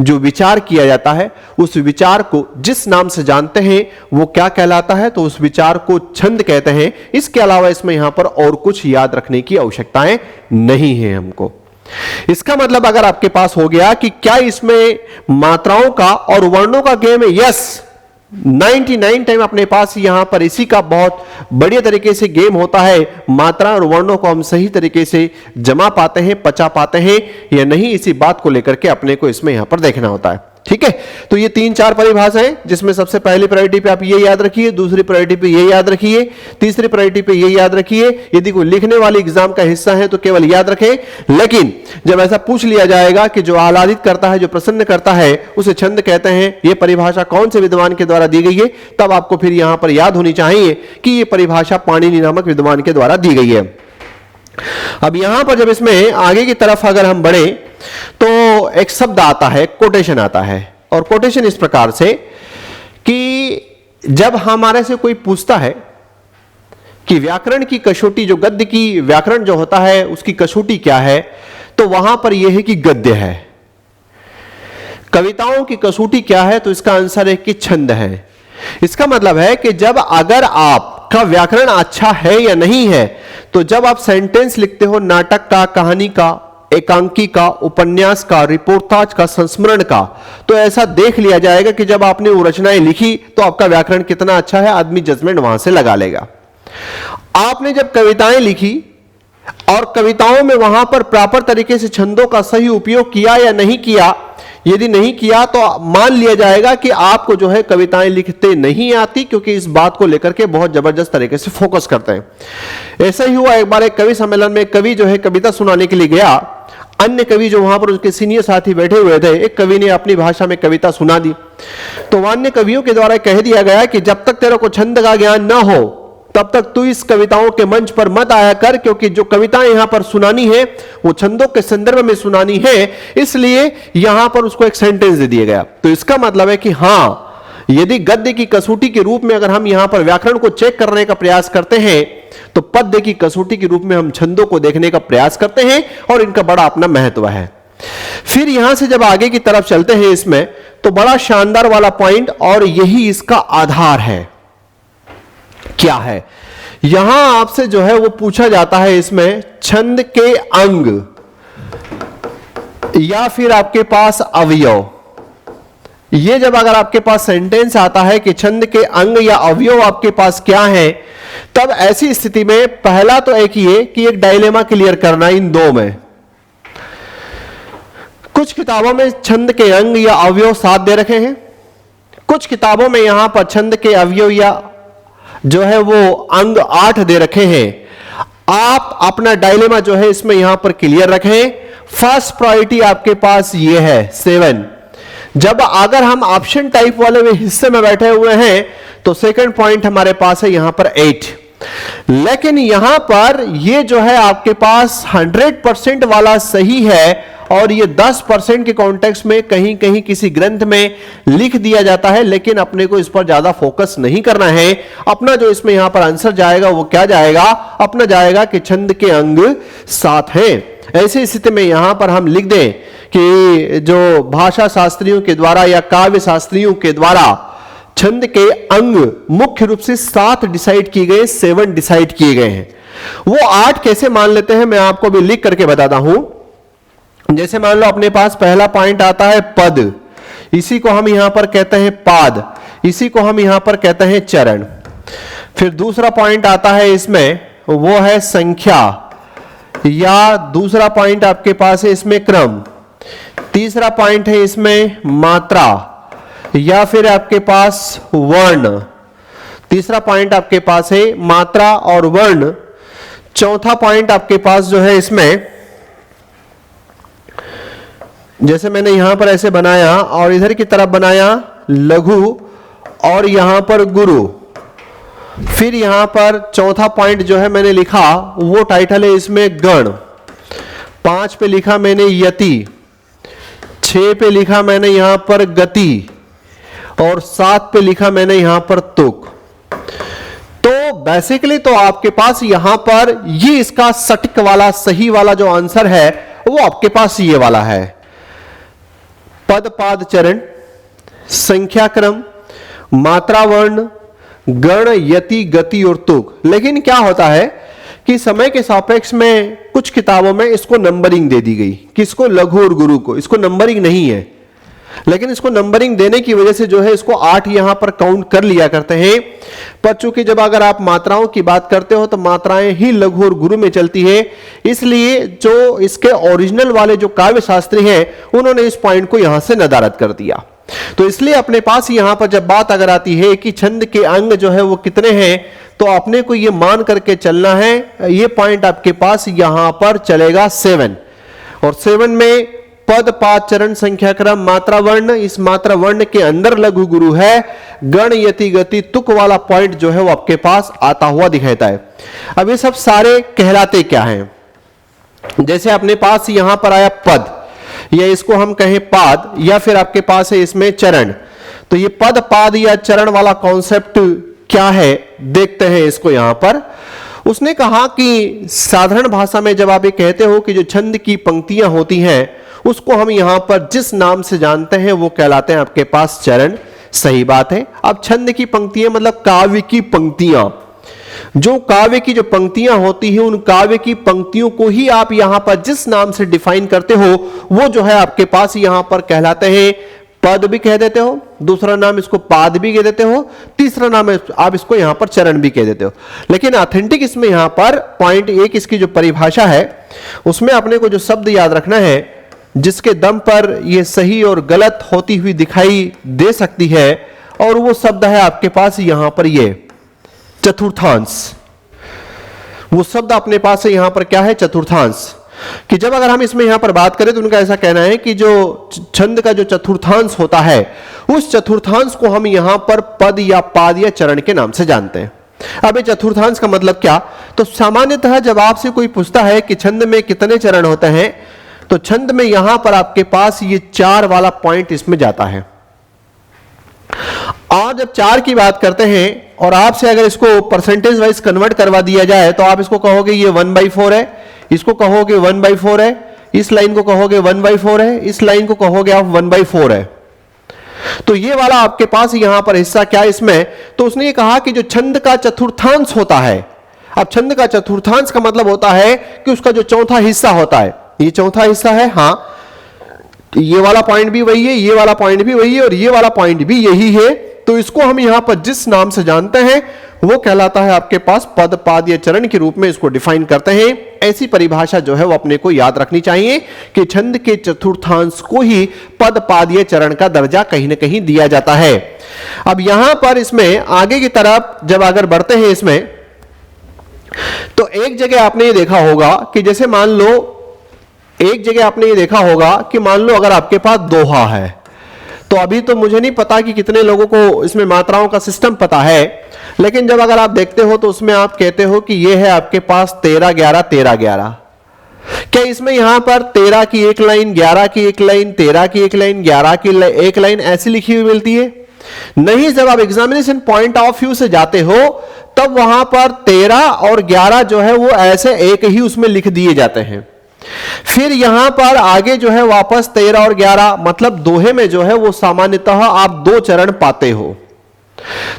जो विचार किया जाता है, उस विचार को जिस नाम से जानते हैं वो क्या कहलाता है? तो उस विचार को छंद कहते हैं। इसके अलावा इसमें यहां पर और कुछ याद रखने की आवश्यकताएं नहीं है हमको। इसका मतलब अगर आपके पास हो गया कि क्या इसमें मात्राओं का और वर्णों का गेम है? यस, 99 टाइम अपने पास यहां पर इसी का बहुत बढ़िया तरीके से गेम होता है। मात्रा और वर्णों को हम सही तरीके से जमा पाते हैं, पचा पाते हैं या नहीं, इसी बात को लेकर के अपने को इसमें यहां पर देखना होता है। ठीक है, तो ये 3-4 परिभाषाएं, जिसमें सबसे पहली प्रायोरिटी पे आप ये याद रखिए, दूसरी प्रायोरिटी पे ये याद रखिए, तीसरी प्रायोरिटी पे ये याद रखिए। यदि कोई लिखने वाले एग्जाम का हिस्सा है तो केवल याद रखें, लेकिन जब ऐसा पूछ लिया जाएगा कि जो आह्लादित करता है, जो प्रसन्न करता है, उसे छंद कहते हैं, ये परिभाषा कौन से विद्वान के द्वारा दी गई है, तब आपको फिर यहां पर याद होनी चाहिए कि ये परिभाषा पाणिनि नामक विद्वान के द्वारा दी गई है। अब यहां पर जब इसमें आगे की तरफ अगर हम बढ़े तो एक शब्द आता है, कोटेशन आता है। और कोटेशन इस प्रकार से कि जब हमारे से कोई पूछता है कि व्याकरण की कसौटी, जो गद्य की व्याकरण जो होता है उसकी कसौटी क्या है, तो वहां पर यह है कि गद्य है। कविताओं की कसौटी क्या है? तो इसका आंसर है कि छंद है। इसका मतलब है कि जब अगर आपका व्याकरण अच्छा है या नहीं है, तो जब आप सेंटेंस लिखते हो नाटक का, कहानी का, एकांकी का, उपन्यास का, रिपोर्टाज का, संस्मरण का, तो ऐसा देख लिया जाएगा कि जब आपने वो रचनाएं लिखी तो आपका व्याकरण कितना अच्छा है, आदमी जजमेंट वहां से लगा लेगा। आपने जब कविताएं लिखी और कविताओं में वहां पर प्रॉपर तरीके से छंदों का सही उपयोग किया या नहीं किया, यदि नहीं किया तो मान लिया जाएगा कि आपको जो है कविताएं लिखते नहीं आती, क्योंकि इस बात को लेकर के बहुत जबरदस्त तरीके से फोकस करते हैं। ऐसा ही हुआ एक बार एक कवि सम्मेलन में, कवि जो है कविता सुनाने के लिए गया, अन्य कवि जो वहां पर उसके सीनियर साथी बैठे हुए थे, एक कवि ने अपनी भाषा में कविता सुना दी, तो अन्य कवियों के द्वारा कह दिया गया कि जब तक तेरे को छंद का ज्ञान ना हो तब तक तू इस कविताओं के मंच पर मत आया कर, क्योंकि जो कविताएं यहां पर सुनानी है वो छंदों के संदर्भ में सुनानी है, इसलिए यहां पर उसको एक सेंटेंस दे दिया गया। तो इसका मतलब है कि हां, यदि गद्य की कसौटी के रूप में अगर हम यहां पर व्याकरण को चेक करने का प्रयास करते हैं तो पद्य की कसौटी के रूप में हम छंदों को देखने का प्रयास करते हैं और इनका बड़ा अपना महत्व है। फिर यहां से जब आगे की तरफ चलते हैं इसमें तो बड़ा शानदार वाला पॉइंट, और यही इसका आधार है। क्या है? यहां आपसे जो है वो पूछा जाता है इसमें छंद के अंग या फिर आपके पास अवयव। ये जब अगर आपके पास सेंटेंस आता है कि छंद के अंग या अवयव आपके पास क्या है, तब ऐसी स्थिति में पहला तो एक ये कि एक डायलेमा क्लियर करना इन दो में। कुछ किताबों में छंद के अंग या अवयव 7 दे रखे हैं, कुछ किताबों में यहां पर छंद के अवयव या जो है वो अंग 8 दे रखे हैं। आप अपना डायलेमा जो है इसमें यहां पर क्लियर रखें। फर्स्ट प्रायोरिटी आपके पास ये है 7। जब अगर हम ऑप्शन टाइप वाले हिस्से में बैठे हुए हैं तो सेकंड पॉइंट हमारे पास है यहां पर 8। लेकिन यहां पर ये जो है आपके पास 100% वाला सही है, और ये 10% के कॉन्टेक्स्ट में कहीं कहीं किसी ग्रंथ में लिख दिया जाता है, लेकिन अपने को इस पर ज्यादा फोकस नहीं करना है। अपना जो इसमें यहां पर आंसर जाएगा वो क्या जाएगा? अपना जाएगा कि छंद के अंग 7 हैं। ऐसी स्थिति में यहां पर हम लिख दें कि जो भाषा शास्त्रियों के द्वारा या काव्य शास्त्रियों के द्वारा छंद के अंग मुख्य रूप से 7 डिसाइड किए गए, 7 डिसाइड किए गए हैं। वो 8 कैसे मान लेते हैं मैं आपको भी लिख करके बताता हूं। जैसे मान लो अपने पास पहला पॉइंट आता है पद, इसी को हम यहां पर कहते हैं पाद, इसी को हम यहां पर कहते हैं चरण। फिर दूसरा पॉइंट आता है इसमें वो है संख्या, या दूसरा पॉइंट आपके पास है इसमें क्रम। तीसरा पॉइंट है इसमें मात्रा, या फिर आपके पास वर्ण। तीसरा पॉइंट आपके पास है मात्रा और वर्ण। चौथा पॉइंट आपके पास जो है इसमें, जैसे मैंने यहां पर ऐसे बनाया और इधर की तरफ बनाया लघु और यहां पर गुरु। फिर यहां पर चौथा पॉइंट जो है मैंने लिखा वो टाइटल है इसमें गण। 5 पे लिखा मैंने यति, 6 पे लिखा मैंने यहां पर गति, और 7 पे लिखा मैंने यहां पर तुक। तो बेसिकली तो आपके पास यहां पर ये इसका सटीक वाला सही वाला जो आंसर है वो आपके पास ये वाला है। पद पाद चरण, संख्या क्रम, मात्रा वर्ण, गण यति गति और तुक। लेकिन क्या होता है कि समय के सापेक्ष में कुछ किताबों में इसको नंबरिंग दे दी गई, किसको? लघु और गुरु को। इसको नंबरिंग नहीं है, लेकिन इसको नंबरिंग देने की वजह से जो है इसको 8 यहां पर काउंट कर लिया करते हैं। पर चूंकि जब अगर आप मात्राओं की बात करते हो तो मात्राएं ही लघु और गुरु में चलती है, इसलिए जो इसके ओरिजिनल वाले जो काव्य शास्त्री हैं उन्होंने इस पॉइंट को यहां से नदारद कर दिया। तो इसलिए अपने पास यहां पर जब बात अगर आती है कि छंद के अंग जो है वो कितने हैं, तो अपने को ये मान करके चलना है। ये पॉइंट आपके पास यहां पर चलेगा 7, और 7 में पद पाद चरण संख्या क्रम मात्रा वर्ण, इस मात्रा वर्ण के अंदर लघु गुरु है। गण यति गति तुक वाला पॉइंट जो है वो आपके पास आता हुआ दिखाता है। अब ये सब सारे कहलाते क्या हैं? जैसे अपने पास यहां पर आया पद, या इसको हम कहें पाद, या फिर आपके पास है इसमें चरण। तो ये पद पाद या चरण वाला कॉन्सेप्ट क्या है देखते हैं इसको। यहां पर उसने कहा कि साधारण भाषा में जब आप ये कहते हो कि जो छंद की पंक्तियां होती हैं उसको हम यहां पर जिस नाम से जानते हैं वो कहलाते हैं आपके पास चरण। सही बात है। अब छंद की पंक्तियां मतलब काव्य की पंक्तियां, जो काव्य की जो पंक्तियां होती हैं उन काव्य की पंक्तियों को ही आप यहां पर जिस नाम से डिफाइन करते हो वो जो है आपके पास यहां पर कहलाते हैं पद भी कह देते हो, दूसरा नाम इसको पाद भी कह देते हो, तीसरा नाम आप इसको यहां पर चरण भी कह देते हो। लेकिन ऑथेंटिक इसमें यहां पर पॉइंट 1 इसकी जो परिभाषा है उसमें अपने को जो शब्द याद रखना है जिसके दम पर यह सही और गलत होती हुई दिखाई दे सकती है, और वो शब्द है आपके पास यहां पर ये चतुर्थांश। वो शब्द अपने पास है यहां पर क्या है? चतुर्थांश। कि जब अगर हम इसमें यहां पर बात करें तो उनका ऐसा कहना है कि जो छंद का जो चतुर्थांश होता है उस चतुर्थांश को हम यहां पर पद या पाद या चरण के नाम से जानते हैं। अब ये चतुर्थांश का मतलब क्या? तो सामान्यतः जब आपसे कोई पूछता है कि छंद में कितने चरण होते हैं तो छंद में यहां पर आपके पास ये 4 वाला पॉइंट इसमें जाता है। और जब 4 की बात करते हैं और आपसे अगर इसको परसेंटेज वाइज कन्वर्ट करवा दिया जाए तो आप इसको कहोगे ये 1/4 है, इसको कहोगे 1/4 है, इस लाइन को कहोगे 1/4 है, इस लाइन को कहोगे आप 1/4 है। तो ये वाला आपके पास यहां पर हिस्सा क्या है इसमें, तो उसने ये कहा कि जो छंद का चतुर्थांश होता है, अब छंद का चतुर्थांश का मतलब होता है कि उसका जो चौथा हिस्सा होता है, ये चौथा हिस्सा है, हां ये वाला पॉइंट भी वही है, ये वाला पॉइंट भी वही है और ये वाला पॉइंट भी यही है। तो इसको हम यहां पर जिस नाम से जानते हैं वो कहलाता है आपके पास पद, पाद या चरण के रूप में इसको डिफाइन करते हैं। ऐसी परिभाषा जो है वो अपने को याद रखनी चाहिए कि छंद के चतुर्थांश को ही पद, पाद या चरण का दर्जा कहीं ना कहीं दिया जाता है। अब यहां पर इसमें आगे की तरफ जब अगर बढ़ते हैं इसमें, तो एक जगह आपने ये देखा होगा कि जैसे मान लो, एक जगह आपने ये देखा होगा कि मान लो अगर आपके पास दोहा है, तो अभी तो मुझे नहीं पता कि कितने लोगों को इसमें मात्राओं का सिस्टम पता है, लेकिन जब अगर आप देखते हो तो उसमें आप कहते हो कि ये है आपके पास 13 11 13 11। क्या इसमें यहां पर 13 की एक लाइन, 11 की एक लाइन, 13 की एक लाइन, 11 की एक लाइन ऐसी लिखी हुई मिलती है? नहीं। जब आप एग्जामिनेशन पॉइंट ऑफ व्यू से जाते हो तब वहां पर 13 और 11 जो है वो ऐसे एक ही उसमें लिख दिए जाते हैं। फिर यहां पर आगे जो है वापस 13 और 11, मतलब दोहे में जो है वो सामान्यतः आप 2 चरण पाते हो।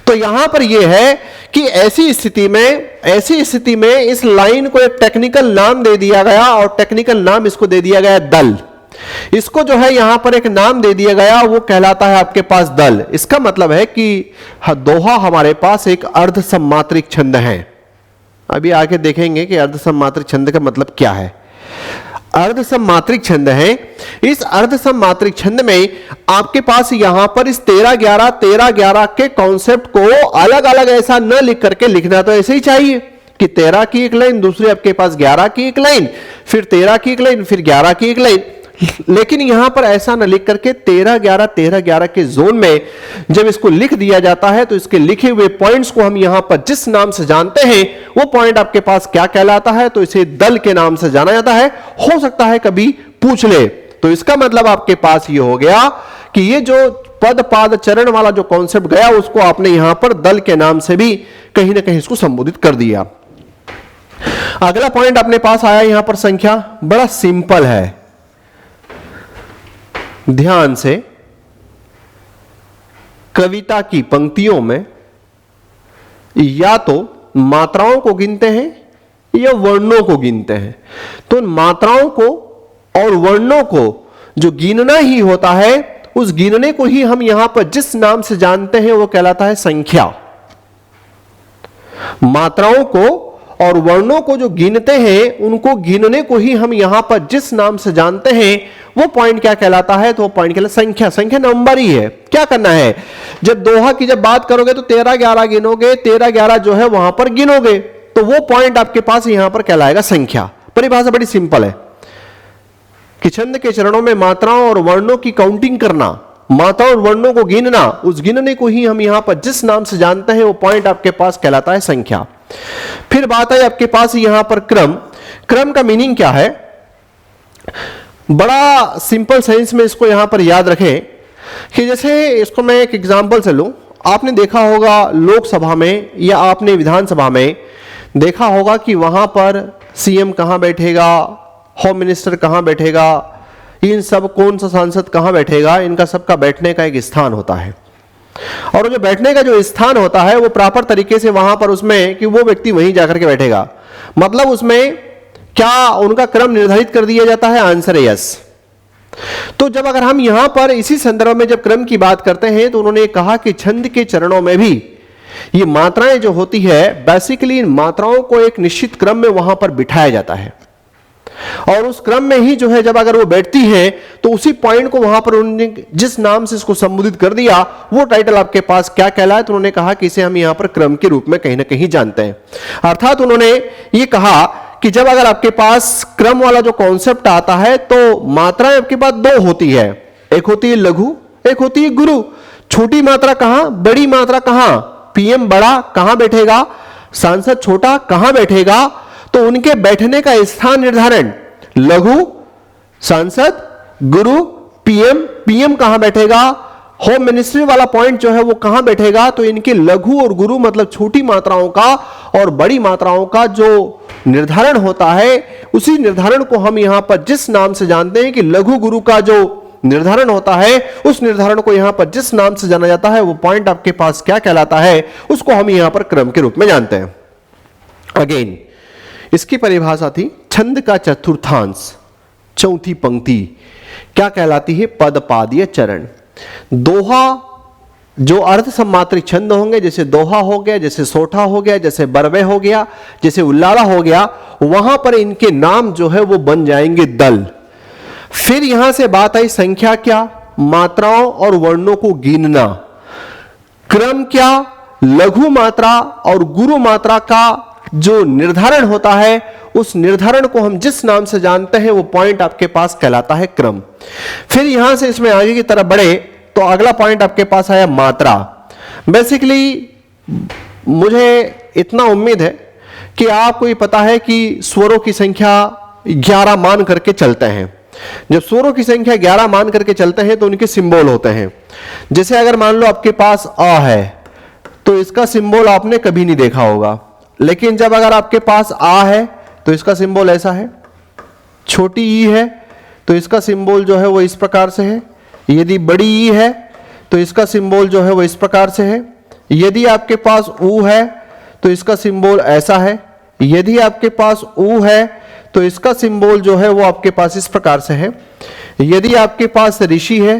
तो यहां पर यह है कि ऐसी स्थिति में इस लाइन को एक टेक्निकल नाम दे दिया गया और टेक्निकल नाम इसको दे दिया गया दल। इसको जो है यहां पर एक नाम दे दिया गया, वो कहलाता है आपके पास दल। इसका मतलब है कि दोहा हमारे पास एक अर्ध सम्मात्रिक छंद है। अभी आगे देखेंगे कि अर्ध सम्मात्रिक छंद का मतलब क्या है। अर्ध सम्मात्रिक छंद है। इस अर्ध सम्मात्रिक छंद में आपके पास यहां पर इस 13 11 के कॉन्सेप्ट को अलग अलग ऐसा न लिख करके लिखना तो ऐसे ही चाहिए कि 13 की एक लाइन, दूसरी आपके पास 11 की एक लाइन, फिर 13 की एक लाइन, फिर 11 की एक लाइन। लेकिन यहां पर ऐसा न लिख करके 13 11 के जोन में जब इसको लिख दिया जाता है तो इसके लिखे हुए पॉइंट्स को हम यहां पर जिस नाम से जानते हैं वो पॉइंट आपके पास क्या कहलाता है, तो इसे दल के नाम से जाना जाता है। हो सकता है कभी पूछ ले, तो इसका मतलब आपके पास ये हो गया कि ये जो पद, पाद, चरण वाला जो कॉन्सेप्ट गया उसको आपने यहां पर दल के नाम से भी कहीं ना कहीं इसको संबोधित कर दिया। अगला पॉइंट अपने पास आया यहां पर संख्या, बड़ा सिंपल है। ध्यान से कविता की पंक्तियों में या तो मात्राओं को गिनते हैं या वर्णों को गिनते हैं। तो मात्राओं को और वर्णों को जो गिनना ही होता है, उस गिनने को ही हम यहां पर जिस नाम से जानते हैं वो कहलाता है संख्या। मात्राओं को और वर्णों को जो गिनते हैं उनको गिनने को ही हम यहां पर जिस नाम से जानते हैं वो पॉइंट क्या कहलाता है, तो वो पॉइंट कहलाता है संख्या। संख्या नंबर ही है। क्या करना है, जब दोहा की जब बात करोगे तो 13 11 गिनोगे, 13 11 जो है वहां पर गिनोगे, तो वो पॉइंट आपके पास यहां पर कहलाएगा संख्या। परिभाषा बड़ी सिंपल है कि छंद के चरणों में मात्राओं और वर्णों की काउंटिंग करना, मात्राओं और वर्णों को गिनना, उस गिनने को ही हम यहां पर जिस नाम से जानते हैं वो पॉइंट आपके पास कहलाता है संख्या। फिर बात है आपके पास यहां पर क्रम। क्रम का मीनिंग क्या है, बड़ा सिंपल साइंस में इसको यहां पर याद रखें कि जैसे इसको मैं एक एग्जांपल से लूं। आपने देखा होगा लोकसभा में या आपने विधानसभा में देखा होगा कि वहां पर सीएम कहां बैठेगा, होम मिनिस्टर कहां बैठेगा, इन सब कौन सा सांसद कहां बैठेगा, इनका सबका बैठने का एक स्थान होता है। और जो बैठने का जो स्थान होता है वो प्रॉपर तरीके से वहां पर उसमें कि वो व्यक्ति वहीं जाकर के बैठेगा, मतलब उसमें क्या उनका क्रम निर्धारित कर दिया जाता है। आंसर है यस। तो जब अगर हम यहां पर इसी संदर्भ में जब क्रम की बात करते हैं तो उन्होंने कहा कि छंद के चरणों में भी ये मात्राएं जो होती है बेसिकली इन मात्राओं को एक निश्चित क्रम में वहां पर बिठाया जाता है और उस क्रम में ही जो है जब अगर वो बैठती है तो उसी पॉइंट को वहां पर उन्होंने जिस नाम से इसको संबोधित कर दिया वो टाइटल आपके पास क्या कहलाए, तो उन्होंने कहा कि इसे हम यहां पर क्रम के रूप में कहीं ना कहीं जानते हैं। अर्थात उन्होंने ये कहा कि जब अगर आपके पास क्रम वाला जो कॉन्सेप्ट आता है तो मात्राएं आपके पास दो होती है, एक होती है लघु, एक होती है गुरु। छोटी मात्रा कहां, बड़ी मात्रा कहां, पीएम बड़ा कहां बैठेगा, सांसद छोटा कहां बैठेगा, तो उनके बैठने का स्थान निर्धारण लघु, सांसद, गुरु, पीएम, पीएम कहां बैठेगा, होम मिनिस्ट्री वाला पॉइंट जो है वो कहां बैठेगा, तो इनके लघु और गुरु मतलब छोटी मात्राओं का और बड़ी मात्राओं का जो निर्धारण होता है, उसी निर्धारण को हम यहां पर जिस नाम से जानते हैं कि लघु गुरु का जो निर्धारण होता है, उस निर्धारण को यहां पर जिस नाम से जाना जाता है वो पॉइंट आपके पास क्या कहलाता है, उसको हम यहां पर क्रम के रूप में जानते हैं। अगेन इसकी परिभाषा थी छंद का चतुर्थांश, चौथी पंक्ति क्या कहलाती है, पद पादीय चरण। दोहा जो अर्थ सम्मात्री छंद होंगे, जैसे दोहा हो गया, जैसे सोठा हो गया, जैसे बरवे हो गया, जैसे उल्लाला हो गया, वहां पर इनके नाम जो है वो बन जाएंगे दल। फिर यहां से बात आई संख्या क्या, मात्राओं और वर्णों को गिनना। क्रम क्या, लघु मात्रा और गुरु मात्रा का जो निर्धारण होता है, उस निर्धारण को हम जिस नाम से जानते हैं वो पॉइंट आपके पास कहलाता है क्रम। फिर यहां से इसमें आगे की तरफ बढ़े तो अगला पॉइंट आपके पास आया मात्रा। बेसिकली मुझे इतना उम्मीद है कि आपको ये पता है कि स्वरों की संख्या 11 मान करके चलते हैं। जब स्वरों की संख्या 11 मान करके चलते हैं तो उनके सिंबल होते हैं। जैसे अगर मान लो आपके पास अ है तो इसका सिंबल आपने कभी नहीं देखा होगा, लेकिन जब अगर आपके पास आ है तो इसका सिंबल ऐसा है। छोटी ई है तो इसका सिंबल जो है वो इस प्रकार से है। यदि बड़ी ई है तो इसका सिंबल जो है वो इस प्रकार से है। यदि आपके पास ऊ है तो इसका सिंबल ऐसा है। यदि आपके पास ऊ है तो इसका सिंबल जो है वो आपके पास इस प्रकार से है। यदि आपके पास ऋषि है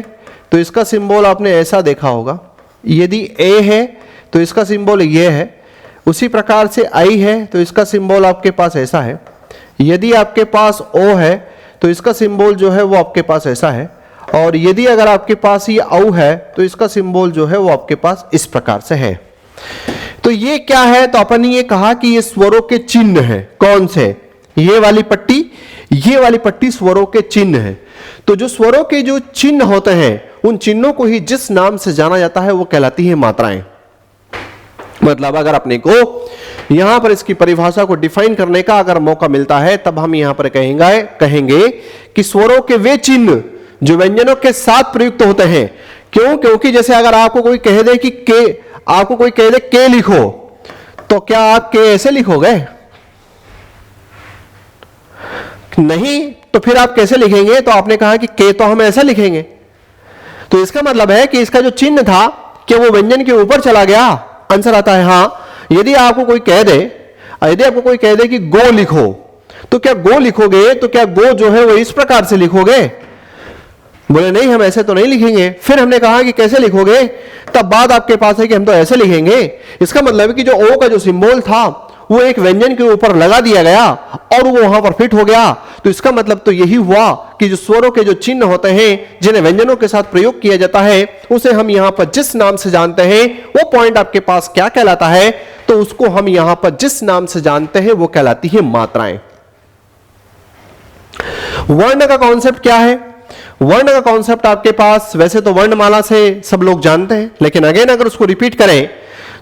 तो इसका सिंबल आपने ऐसा देखा होगा। यदि ए है तो इसका सिंबल ये है। उसी प्रकार से आई है तो इसका सिंबल आपके पास ऐसा है। यदि आपके पास ओ है तो इसका सिंबल जो है वो आपके पास ऐसा है। और यदि अगर आपके पास ये औ है तो इसका सिंबल जो है वो आपके पास इस प्रकार से है। तो ये क्या है, तो अपन ने ये कहा कि ये स्वरों के चिन्ह है। कौन से, ये वाली पट्टी, ये वाली पट्टी स्वरों के चिन्ह है। तो जो स्वरों के जो चिन्ह होते हैं उन चिन्हों को ही जिस नाम से जाना जाता है वो कहलाती है मात्राएं। मतलब अगर अपने को यहां पर इसकी परिभाषा को डिफाइन करने का अगर मौका मिलता है तब हम यहां पर कहेंगे कि स्वरों के वे चिन्ह जो व्यंजनों के साथ प्रयुक्त होते हैं। क्यों, क्योंकि जैसे अगर आपको कोई कह दे कि के, आपको कोई कह दे के लिखो, तो क्या आप के ऐसे लिखोगे? नहीं, तो फिर आप कैसे लिखेंगे? तो आपने कहा कि के तो हम ऐसा लिखेंगे। तो इसका मतलब है कि इसका जो चिन्ह था कि वो व्यंजन के ऊपर चला गया। आंसर आता है हाँ। यदि आपको कोई कह दे कि गो लिखो, तो क्या गो लिखोगे? तो क्या गो जो है वो इस प्रकार से लिखोगे? बोले नहीं, हम ऐसे तो नहीं लिखेंगे। फिर हमने कहा कि कैसे लिखोगे? तब बात आपके पास है कि हम तो ऐसे लिखेंगे। इसका मतलब है कि जो ओ का जो सिंबल था वो एक व्यंजन के ऊपर लगा दिया गया और वो वहां पर फिट हो गया। तो इसका मतलब तो यही हुआ कि जो स्वरों के जो चिन्ह होते हैं जिन्हें व्यंजनों के साथ प्रयोग किया जाता है उसे हम यहां पर जिस नाम से जानते हैं वो पॉइंट आपके पास क्या कहलाता है? तो उसको हम यहां पर जिस नाम से जानते हैं वो कहलाती है मात्राएं। वर्ण का कॉन्सेप्ट क्या है? वर्ण का कॉन्सेप्ट आपके पास वैसे तो वर्णमाला से सब लोग जानते हैं, लेकिन अगेन अगर उसको रिपीट करें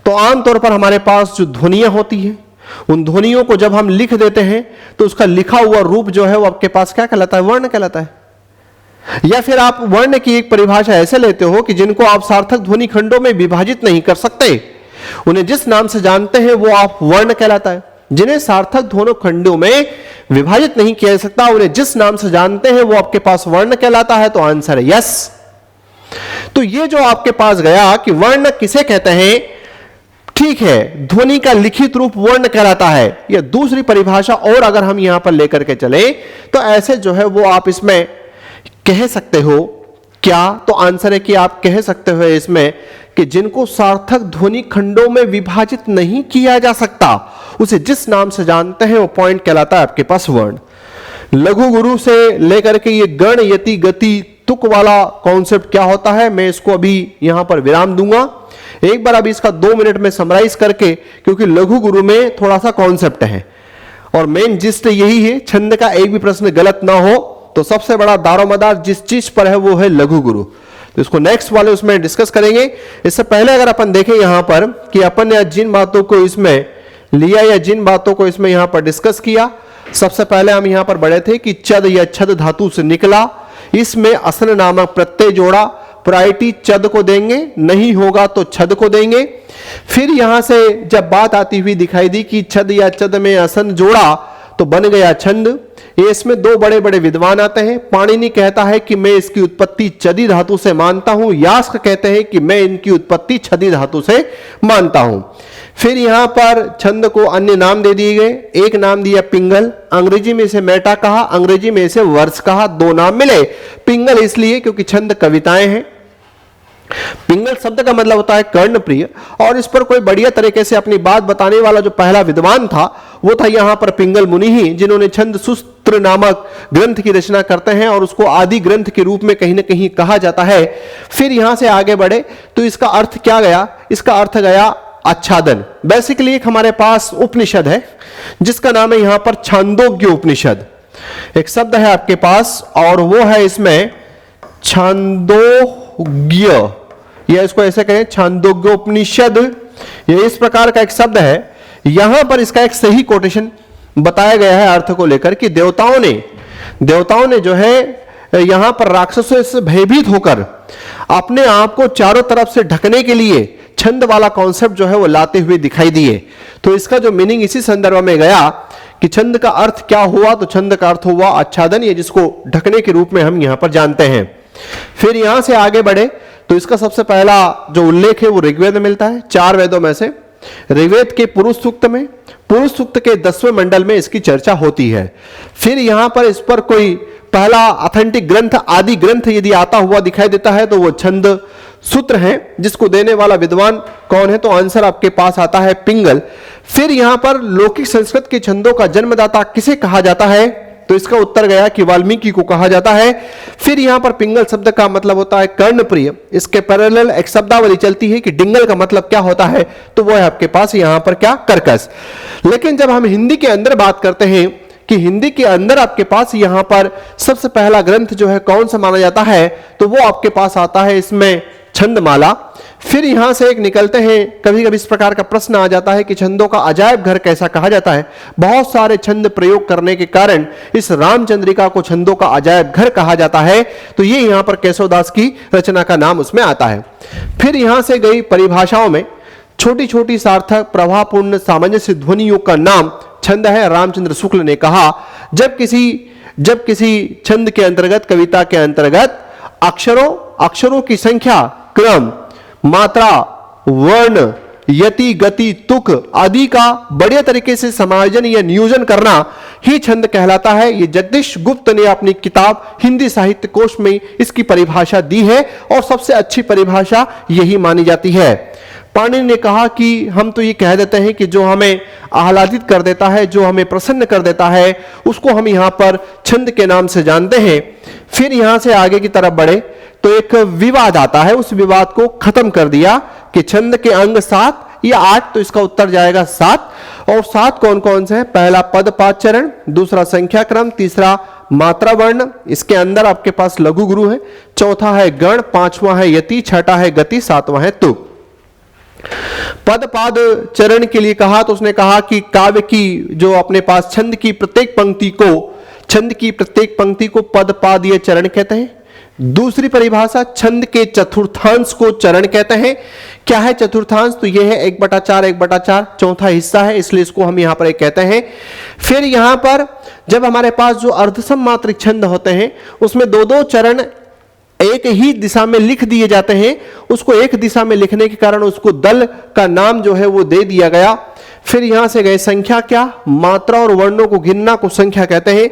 तो आमतौर पर हमारे पास जो ध्वनियां होती हैं उन ध्वनियों को जब हम लिख देते हैं तो उसका लिखा हुआ रूप जो है वो आपके पास क्या कहलाता है? वर्ण कहलाता है। या फिर आप वर्ण की एक परिभाषा ऐसे लेते हो कि जिनको आप सार्थक ध्वनि खंडों में विभाजित नहीं कर सकते, उन्हें जिस नाम से जानते हैं वो आप वर्ण कहलाता है। जिन्हें सार्थक ध्वनि खंडों में विभाजित नहीं किया जा सकता, उन्हें जिस नाम से जानते हैं वो आपके पास वर्ण कहलाता है। तो आंसर है यस। तो ये जो आपके पास गया कि वर्ण किसे कहते हैं, ठीक है, ध्वनि का लिखित रूप वर्ण कहलाता है। यह दूसरी परिभाषा और अगर हम यहां पर लेकर के चले तो ऐसे जो है वो आप इसमें कह सकते हो क्या? तो आंसर है कि आप कह सकते हो इसमें कि जिनको सार्थक ध्वनि खंडों में विभाजित नहीं किया जा सकता उसे जिस नाम से जानते हैं वो पॉइंट कहलाता है आपके पास वर्ण। लघु गुरु से लेकर के ये गण, यति, गति, तुक वाला कॉन्सेप्ट क्या होता है, मैं इसको अभी यहां पर विराम दूंगा। एक बार अभी इसका 2 मिनट में समराइज करके, क्योंकि लघु गुरु में थोड़ा सा कॉन्सेप्ट है और मेन जिस्ट यही है, छंद का एक भी प्रश्न गलत ना हो। तो सबसे बड़ा दारोमदार जिस चीज पर है वो है लघु गुरु। तो इसको नेक्स्ट वाले उसमें डिस्कस करेंगे। इससे पहले अगर अपन देखें यहां पर कि अपन ने जिन बातों को इसमें लिया या जिन बातों को इसमें यहां पर डिस्कस किया, सबसे पहले हम यहां पर बढ़े थे कि चद या छद धातु से निकला, इसमें असन नामक प्रत्यय जोड़ा, प्रायोरिटी चद को देंगे, नहीं होगा तो छद को देंगे। फिर यहां से जब बात आती हुई दिखाई दी कि छद या चद में असन जोड़ा तो बन गया छंद। ये इसमें दो बड़े बड़े विद्वान आते हैं। पाणिनि कहता है कि मैं इसकी उत्पत्ति चदी धातु से मानता हूं, यास्क कहते हैं कि मैं इनकी उत्पत्ति छदी धातु से मानता हूं। फिर यहां पर छंद को अन्य नाम दे दिए गए। एक नाम दिया पिंगल, अंग्रेजी में इसे मेटा कहा, अंग्रेजी में इसे वर्स कहा, दो नाम मिले। पिंगल इसलिए क्योंकि छंद कविताएं हैं। पिंगल शब्द का मतलब होता है कर्णप्रिय, और इस पर कोई बढ़िया तरीके से अपनी बात बताने वाला जो पहला विद्वान था वो था यहां पर पिंगल मुनि ही, जिन्होंने छंद सूत्र नामक ग्रंथ की रचना करते हैं और उसको आदि ग्रंथ के रूप में कहीं ना कहीं कहा जाता है। फिर यहां से आगे बढ़े तो इसका अर्थ क्या गया? इसका अर्थ गया आच्छादन। बेसिकली एक हमारे पास उपनिषद है जिसका नाम है यहां पर छांदोग्य उपनिषद। एक शब्द है आपके पास और वो है इसमें छांदोग्य, या इसको ऐसे कहें छांदोग्य उपनिषद। ये इस प्रकार का एक शब्द है। यहां पर इसका एक सही कोटेशन बताया गया है अर्थ को लेकर कि देवताओं ने जो है यहां पर राक्षसों से भयभीत होकर अपने आप को चारों तरफ से ढकने के लिए छंद वाला कॉन्सेप्ट जो है वो लाते हुए दिखाई दिए। तो इसका जो मीनिंग इसी संदर्भ में गया कि छंद का अर्थ क्या हुआ, तो छंद का अर्थ हुआ आच्छादन, ये जिसको ढकने के रूप में हम यहां पर जानते हैं। फिर यहां से आगे बढ़े तो इसका सबसे पहला जो उल्लेख है वो ऋग्वेद में मिलता है। 4 वेदों में से ऋग्वेद के पुरुष सूक्त में, पुरुष सूक्त के 10वें मंडल में इसकी चर्चा होती है। फिर यहां पर इस पर कोई पहला ऑथेंटिक ग्रंथ, आदि ग्रंथ यदि आता हुआ दिखाई देता है तो वो छंद सूत्र है, जिसको देने वाला विद्वान कौन है? तो आंसर आपके पास आता है पिंगल। फिर यहां पर लौकिक संस्कृत के छंदों का जन्मदाता किसे कहा जाता है? तो इसका उत्तर गया कि वाल्मीकि को कहा जाता है। फिर यहां पर पिंगल शब्द का मतलब होता है कर्णप्रिय। इसके पैरेलल एक शब्दावली चलती है कि डिंगल का मतलब क्या होता है, तो वो है आपके पास यहां पर क्या? कर्कश। लेकिन जब हम हिंदी के अंदर बात करते हैं कि हिंदी के अंदर आपके पास यहां पर सबसे पहला ग्रंथ जो है कौन सा माना जाता है, तो वो आपके पास आता है इसमें छंदमाला। फिर यहां से एक निकलते हैं, कभी कभी इस प्रकार का प्रश्न आ जाता है कि छंदों का अजायब घर कैसा कहा जाता है। बहुत सारे छंद प्रयोग करने के कारण इस रामचंद्रिका को छंदों का अजायब घर कहा जाता है। तो ये यहां पर केशवदास की रचना का नाम उसमें आता है। फिर यहां से गई परिभाषाओं में छोटी छोटी सार्थक प्रभावपूर्ण सामंजस्य ध्वनियों का नाम छंद है। रामचंद्र शुक्ल ने कहा जब किसी छंद के अंतर्गत, कविता के अंतर्गत अक्षरों की संख्या, क्रम, मात्रा, वर्ण, यति, गति, तुक आदि का बढ़िया तरीके से समायोजन या नियोजन करना ही छंद कहलाता है। ये जगदीश गुप्त ने अपनी किताब हिंदी साहित्य कोश में इसकी परिभाषा दी है और सबसे अच्छी परिभाषा यही मानी जाती है। पाणिनि ने कहा कि हम तो ये कह देते हैं कि जो हमें आह्लादित कर देता है, जो हमें प्रसन्न कर देता है, उसको हम यहाँ पर छंद के नाम से जानते हैं। फिर यहाँ से आगे की तरफ बढ़े तो एक विवाद आता है, उस विवाद को खत्म कर दिया कि छंद के अंग 7 या 8, तो इसका उत्तर जाएगा 7। और 7 कौन कौन से हैं? पहला पद पाद चरण, दूसरा संख्या क्रम, तीसरा मात्रा वर्ण, इसके अंदर आपके पास लघु गुरु है, चौथा है गण, 5वां है यति, छठा है गति, 7वां है तुक। पद पाद चरण के लिए कहा तो उसने कहा कि काव्य की जो अपने पास छंद की प्रत्येक पंक्ति को पद पाद या चरण कहते हैं। दूसरी परिभाषा, छंद के चतुर्थांश को चरण कहते हैं। क्या है चतुर्थांश? तो यह है 1/4, 1/4 चौथा हिस्सा है, इसलिए इसको हम यहां पर एक कहते हैं। फिर यहां पर जब हमारे पास जो अर्धसम मात्रिक छंद होते हैं उसमें 2-2 चरण एक ही दिशा में लिख दिए जाते हैं, उसको एक दिशा में लिखने के कारण उसको दल का नाम जो है वो दे दिया गया। फिर यहां से गए संख्या, क्या? मात्रा और वर्णों को गिनना को संख्या कहते हैं।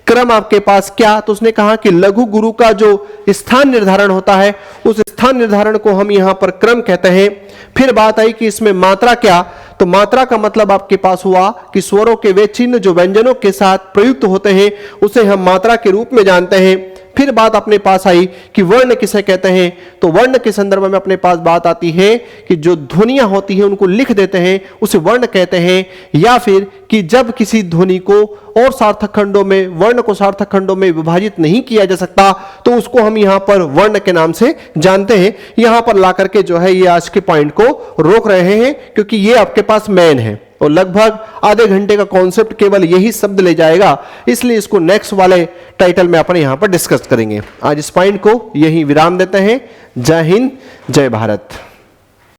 क्रम आपके पास क्या? तो उसने कहा कि लघु गुरु का जो स्थान निर्धारण होता है उस स्थान निर्धारण को हम यहां पर क्रम कहते हैं। फिर बात आई कि इसमें मात्रा क्या? तो मात्रा का मतलब आपके पास हुआ कि स्वरों के वे चिन्ह जो व्यंजनों के साथ प्रयुक्त होते हैं उसे हम मात्रा के रूप में जानते हैं। फिर बात अपने पास आई कि वर्ण किसे कहते हैं, तो वर्ण के संदर्भ में अपने पास बात आती है कि जो ध्वनियां होती हैं उनको लिख देते हैं उसे वर्ण कहते हैं, या फिर कि जब किसी ध्वनि को और सार्थक खंडों में, वर्ण को सार्थक खंडों में विभाजित नहीं किया जा सकता तो उसको हम यहां पर वर्ण के नाम से जानते हैं। यहां पर ला करके जो है ये आज के पॉइंट को रोक रहे हैं क्योंकि ये आपके पास मेन है। और लगभग आधे घंटे का कॉन्सेप्ट केवल यही शब्द ले जाएगा, इसलिए इसको नेक्स्ट वाले टाइटल में अपन यहां पर डिस्कस करेंगे। आज इस पॉइंट को यही विराम देते हैं। जय हिंद, जय भारत।